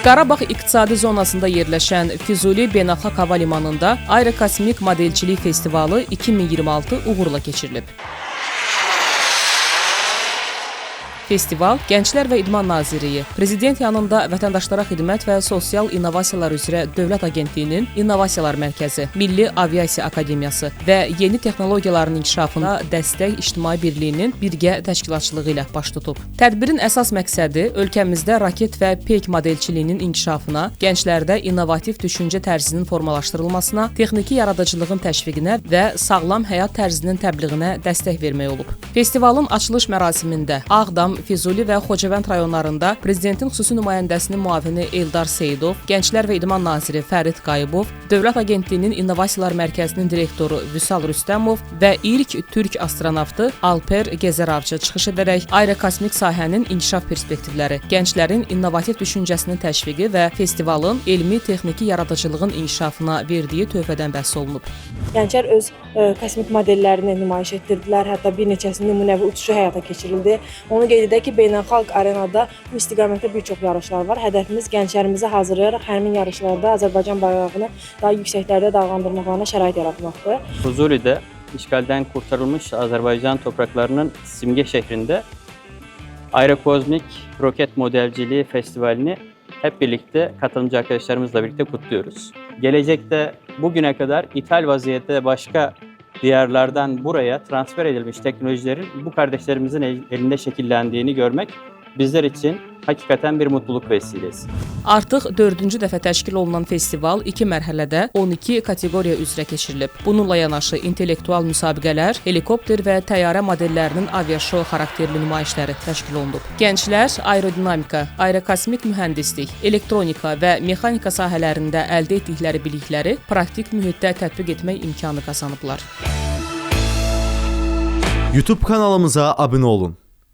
Qarabağ iqtisadi zonasında yerləşən Füzuli Beynəlxalq Hava Limanında Aerokosmik Modelçilik Festivalı 2026 uğurla keçirilib. Festival Gənclər və İdman Nazirliyi, Prezident yanında Vətəndaşlara Xidmət və Sosial İnnovasiyalar üzrə Dövlət Agentliyinin İnnovasiyalar Mərkəzi, Milli Aviasiya Akademiyası və Yeni Texnologiyaların İnkişafına Dəstək İctimai Birliyinin birgə təşkilatçılığı ilə baş tutub. Tədbirin əsas məqsədi ölkəmizdə raket və peyk modelçiliyinin inkişafına, gənclərdə innovativ düşüncə tərzinin formalaşdırılmasına, texniki yaradıcılığın təşviqinə və sağlam həyat tərzinin təbliğinə dəstək vermək olub. Festivalın açılış mərasimində Ağdam, Füzuli və Xocavənd rayonlarında Prezidentin xüsusi nümayəndəsinin müavini Eldar Seyidov, Gənclər və İdman naziri Fərid Qayıbov, Dövlət Agentliyinin İnnovasiyalar Mərkəzinin direktoru Vüsal Rüstəmov və ilk türk astronavtı Alper Gezerarcı çıxış edərək aerokosmik sahənin inkişaf perspektivləri, gənclərin innovativ düşüncəsinin təşviqi və festivalın elmi-texniki yaradıcılığın inkişafına verdiyi töhfədən bəhs olunub. Gənclər öz kosmik modellərini nümayiş etdirdilər, hətta bir neçəsinin nümunəvi uçuşu həyata keçirildi. Onu qeyd edək ki, beynəlxalq arenada bu istiqamətdə bir çox yarışlar var. Hədəfimiz gənclərimizi hazırlayaraq həmin yarışlarda Azərbaycan bayrağını daha yüksəklərdə dalğandırmaqlarına şərait yaratmaqdır. Füzuli'de işgalden kurtarılmış Azerbaycan topraklarının simge şehrinde Aerokosmik Roket Modelciliği Festivali'ni hep birlikte katılımcı arkadaşlarımızla birlikte kutluyoruz. Gelecekte bugüne kadar ithal vaziyette başka diyarlardan buraya transfer edilmiş teknolojilerin bu kardeşlerimizin elinde şekillendiğini görmek bizler için hakikaten bir mutluluk vesilesi. Artıq 4-cü dəfə təşkil olunan festival 2 mərhələdə 12 kateqoriya üzrə keçirilib. Bununla yanaşı intellektual müsabiqələr, helikopter və təyyarə modellərinin aviaşou xarakterli nümayişləri təşkil olunub. Gənclər aerodinamika, aerokosmik mühəndislik, elektronika və mexanika sahələrində əldə etdikləri bilikləri praktik mühitdə tətbiq etmək imkanı qazanıblar. YouTube kanalımıza abunə olun.